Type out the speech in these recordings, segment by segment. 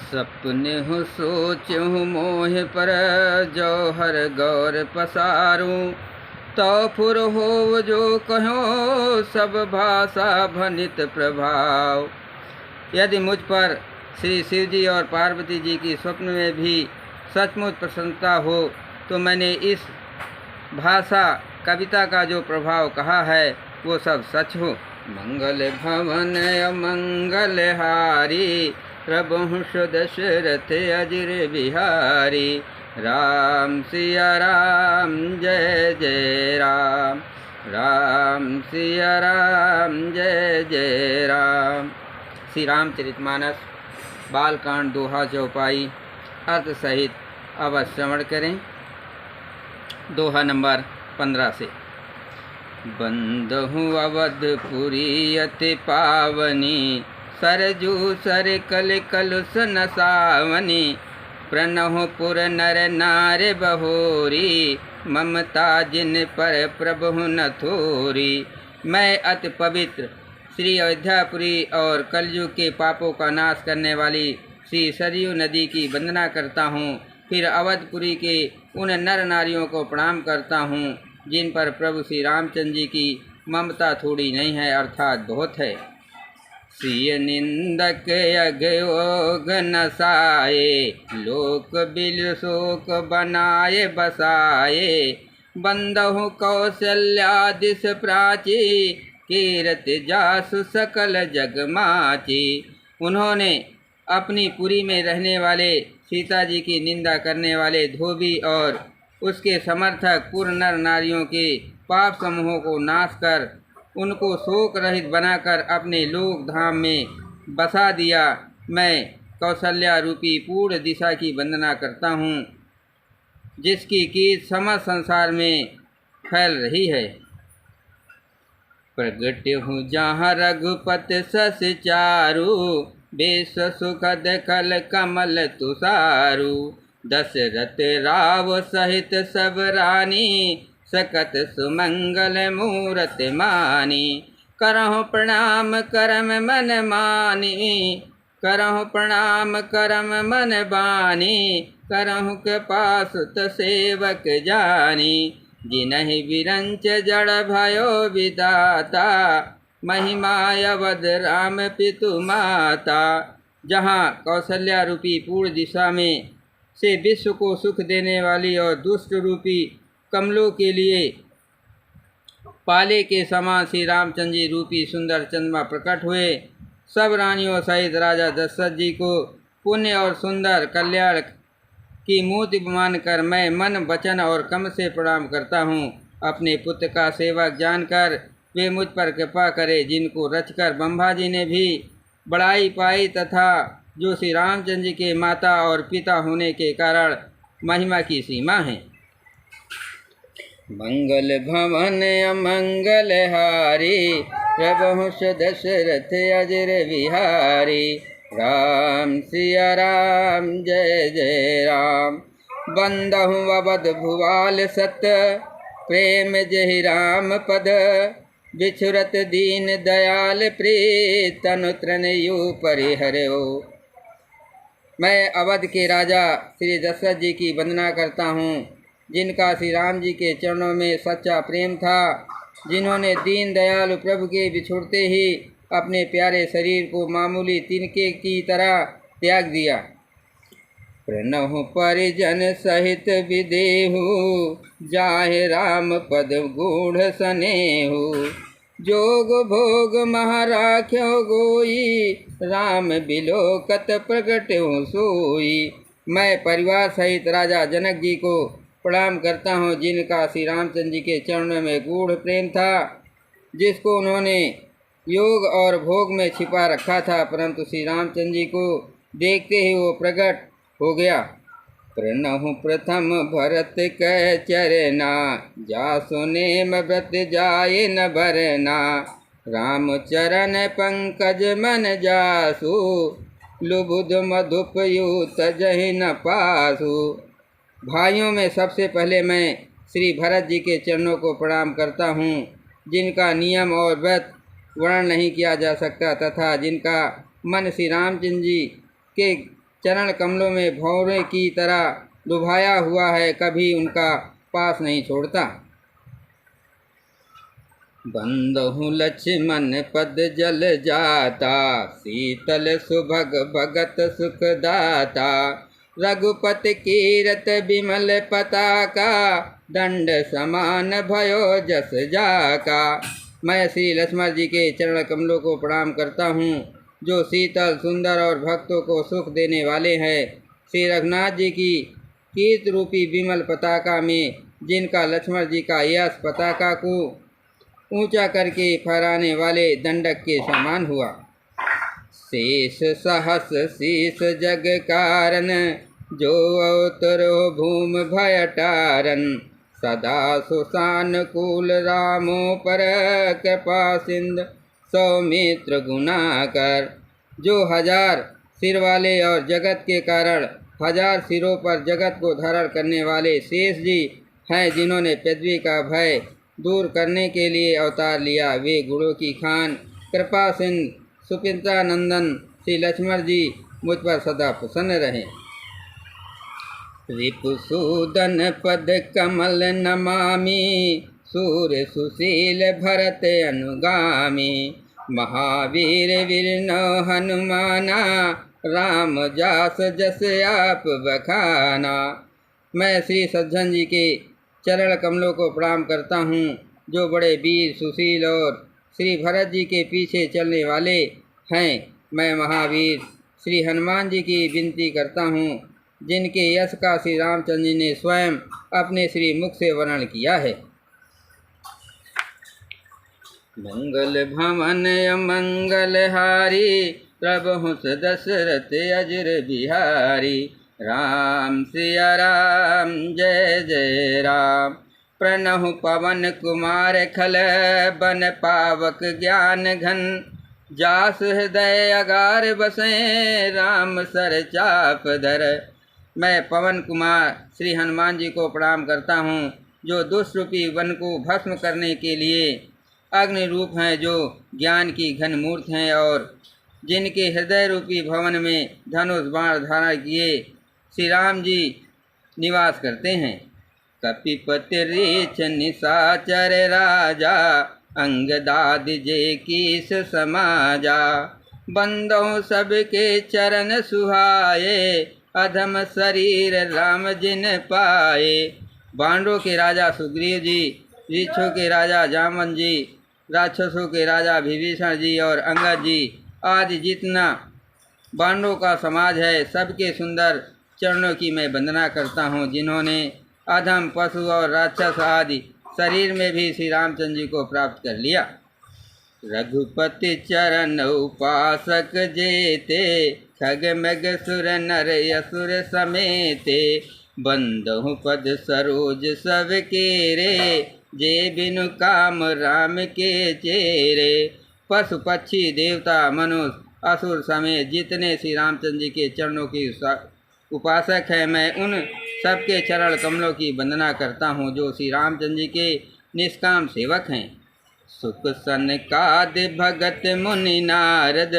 सपने हो सोचहु मोह पर, जौहर गौर पसारूं। तो फुर हो जो कहो, सब भाषा भनित प्रभाव। यदि मुझ पर श्री शिव जी और पार्वती जी की स्वप्न में भी सचमुच प्रसन्नता हो, तो मैंने इस भाषा कविता का जो प्रभाव कहा है वो सब सच हो। मंगल भवन अमंगल हारी, प्रभु दशरथ अजिर बिहारी। राम सिया राम जय जय राम, राम सिया राम जय जय राम। श्री रामचरितमानस बालकांड दोहा चौपाई अर्थ सहित अवश्य श्रवण करें। दोहा नंबर 15 से। बंदहु अवधपुरी अति पावनी, सरजू सर कल कलुष नसावनी। प्रणहु पुर नर नार बहोरी, ममता जिन पर प्रभु न थोरी। मैं अति पवित्र श्री अयोध्यापुरी और कलयुग के पापों का नाश करने वाली श्री सरयू नदी की वंदना करता हूँ। फिर अवधपुरी के उन नर नारियों को प्रणाम करता हूँ जिन पर प्रभु श्री रामचंद्र जी की ममता थोड़ी नहीं है, अर्थात बहुत है। सिय निंदक अगयोग नसाए, लोक बिल शोक बनाए बसाए। बंदहु कौशल्या दिस प्राची, कीरत जासु सकल जगमाची। उन्होंने अपनी पुरी में रहने वाले सीता जी की निंदा करने वाले धोबी और उसके समर्थक पुर नर नारियों के पाप समूहों को नाश कर उनको शोक रहित बनाकर अपने लोक धाम में बसा दिया। मैं कौशल्या रूपी पूर्ण दिशा की वंदना करता हूँ, जिसकी कीर्ति समस्त संसार में फैल रही है। प्रगट हूँ जहाँ रघुपति सस चारु, विश्व सुखद कल कमल तुषारु। दशरथ राव सहित सब रानी, सकत सुमंगल मूरत मानी। करहु प्रणाम करम मन मानी, करहु प्रणाम करम मन बानी। करहु कृपा सुत सेवक जानी, जिनहि विरंच जड़ भयो विदाता। महिमा अवध राम पितु माता। जहाँ कौशल्या रूपी पूर्ण दिशा में से विश्व को सुख देने वाली और दुष्ट रूपी कमलों के लिए पाले के समान श्री रामचंद्र जी रूपी सुंदर चंद्रमा प्रकट हुए। सब रानियों सहित राजा दशरथ जी को पुण्य और सुंदर कल्याण की मूर्ति मानकर मैं मन वचन और कर्म से प्रणाम करता हूँ। अपने पुत्र का सेवक जानकर वे मुझ पर कृपा करे, जिनको रचकर ब्रह्मा जी ने भी बड़ाई पाई तथा जो श्री रामचंद्र जी के माता और पिता होने के कारण महिमा की सीमा है। मंगल भवन अमंगल हारी, प्रभु दशरथ अजिर बिहारी। राम सिया राम जय जय राम। बंदहु अवध भुवाल सत, प्रेम जहि राम पद। बिछुरत दीन दयाल प्रीत, तनु तनयु परिहरो। मैं अवध के राजा श्री दशरथ जी की वंदना करता हूँ, जिनका श्री राम जी के चरणों में सच्चा प्रेम था, जिन्होंने दीन दयालु प्रभु के बिछुड़ते ही अपने प्यारे शरीर को मामूली तिनके की तरह त्याग दिया। प्रणहु परिजन सहित विदेहु, जाहे राम पद गूढ़ सनेहु। जोग भोग महाराख्यो गोई, राम बिलोकत प्रगट हो सोई। मैं परिवार सहित राजा जनक जी को प्रणाम करता हूँ, जिनका श्री रामचंद्र जी के चरणों में गूढ़ प्रेम था, जिसको उन्होंने योग और भोग में छिपा रखा था, परंतु श्री रामचंद्र जी को देखते ही वो प्रकट हो गया। प्रणहु प्रथम भरत कह चरना, जासु नेम व्रत जाए न भरना। राम चरण पंकज मन जासु, लुबुध मधुपयुत जहि न पासु। भाइयों में सबसे पहले मैं श्री भरत जी के चरणों को प्रणाम करता हूँ, जिनका नियम और व्रत वर्णन नहीं किया जा सकता तथा जिनका मन श्री रामचंद्र जी के चरण कमलों में भौरे की तरह लुभाया हुआ है, कभी उनका पास नहीं छोड़ता। बंदहु लक्ष्मण पद जल जाता, शीतल सुभग भगत सुखदाता। रघुपति कीरत विमल पताका, दंड समान भयो जस जाका। मैं श्री लक्ष्मण जी के चरण कमलों को प्रणाम करता हूँ, जो शीतल सुंदर और भक्तों को सुख देने वाले हैं। श्री रघुनाथ जी की कीर्त रूपी विमल पताका में जिनका लक्ष्मण जी का यश पताका को ऊंचा करके फहराने वाले दंडक के समान हुआ। शेष सहस शीस जग कारण, जो अवतरो भूम भय टारन। सदा सुसानुकूल रामो पर, कृपा सिंध सौमित्र गुणाकर। जो हजार सिर वाले और जगत के कारण हजार सिरों पर जगत को धारण करने वाले शेष जी हैं, जिन्होंने पृथ्वी का भय दूर करने के लिए अवतार लिया। वे गुणों की खान कृपा सिंध सुपिता नंदन श्री लक्ष्मण जी मुझ पर सदा प्रसन्न रहें। रिपुसूदन पद कमल नमामि, सूर्य सुशील भरत अनुगामी। महावीर विरनो हनुमाना, राम जास जस आप बखाना। मैं श्री सज्जन जी के चरण कमलों को प्रणाम करता हूँ, जो बड़े वीर सुशील और श्री भरत जी के पीछे चलने वाले हैं। मैं महावीर श्री हनुमान जी की विनती करता हूँ, जिनके यश का श्री रामचंद्र जी ने स्वयं अपने श्री मुख से वर्णन किया है। मंगल भवन अमंगल हारी, प्रभु दशरथ अजर बिहारी। राम सिया राम जय जय राम। प्रणहु पवन कुमार खल, बन पावक ज्ञान घन। जास हृदय अगार बसें, राम सर चाप धर। मैं पवन कुमार श्री हनुमान जी को प्रणाम करता हूँ, जो दुष्ट रूपी वन को भस्म करने के लिए अग्नि रूप हैं, जो ज्ञान की घन मूर्त हैं और जिनके हृदय रूपी भवन में धनुष बाण धारण किए श्री राम जी निवास करते हैं। कपिपति रीछ निशाचर राजा, अंगदाद जे कीस समाजा। बंदों सबके चरण सुहाए, अधम शरीर राम जिन पाए। बांडों के राजा सुग्रीव जी, रीछों के राजा जामवंत जी, राक्षसों के राजा विभीषण जी और अंगद जी आदि जितना बांडों का समाज है, सबके सुंदर चरणों की मैं वंदना करता हूँ, जिन्होंने अधम पशु और राक्षस आदि शरीर में भी श्री रामचंद्र जी को प्राप्त कर लिया। रघुपति चरण उपासक जेते, खग मग सुर नर असुर समेते। बंदहु पद सरोज सब केरे, जे बिनु काम राम के चेरे। पशु पक्षी देवता मनुष्य असुर समेत जितने श्री रामचंद्र जी के चरणों की उपासक है, मैं उन सबके चरण कमलों की वंदना करता हूँ, जो श्री रामचंद्र जी के निष्काम सेवक हैं। सुख सनकाद भगत मुनि नारद,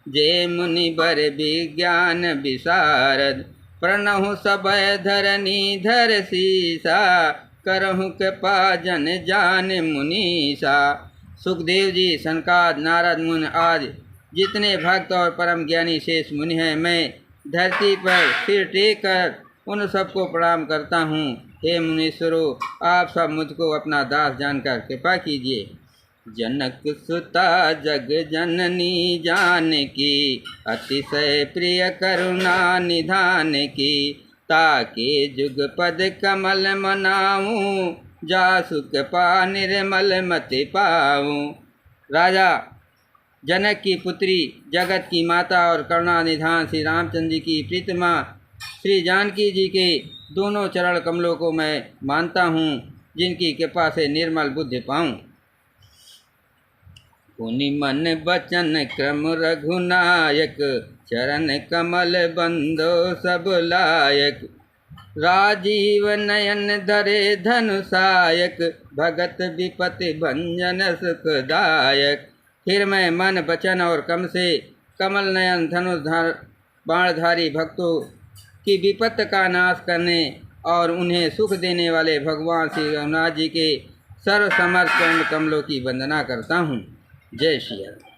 जे मुनि बर विज्ञान विशारद। प्रणहु सबय धरनी धर सीसा, करहु कृपा जन जान मुनीसा। सुखदेव जी, सनकाद, नारद मुनि आदि जितने भक्त और परम ज्ञानी शेष मुनि हैं, मैं धरती पर सिर टेक कर उन सबको प्रणाम करता हूँ। हे मुनीश्वरों, आप सब मुझको अपना दास जानकर कृपा कीजिए। जनक सुता जग जननी जानकी, अतिशय प्रिय करुणा निधान की। ताके जुग पद कमल मनाऊं, जासु कृपा निर्मल मति पाऊं। राजा जनक की पुत्री, जगत की माता और करुणा निधान श्री रामचंद्र जी की प्रीतमा श्री जानकी जी के दोनों चरण कमलों को मैं मानता हूँ, जिनकी कृपा से निर्मल बुद्धि पाऊँ। पुनि मन बचन क्रम रघुनायक, चरण कमल बंदो सब लायक। राजीव नयन धरे धनुषायक, भगत विपति भंजन सुखदायक। फिर मैं मन वचन और कम से कमल नयन धनुष बाणधारी भक्तों की विपत्त का नाश करने और उन्हें सुख देने वाले भगवान श्री रघुनाथ जी के सर्वसमर्थ चरण कमलों की वंदना करता हूँ। जय श्री राम।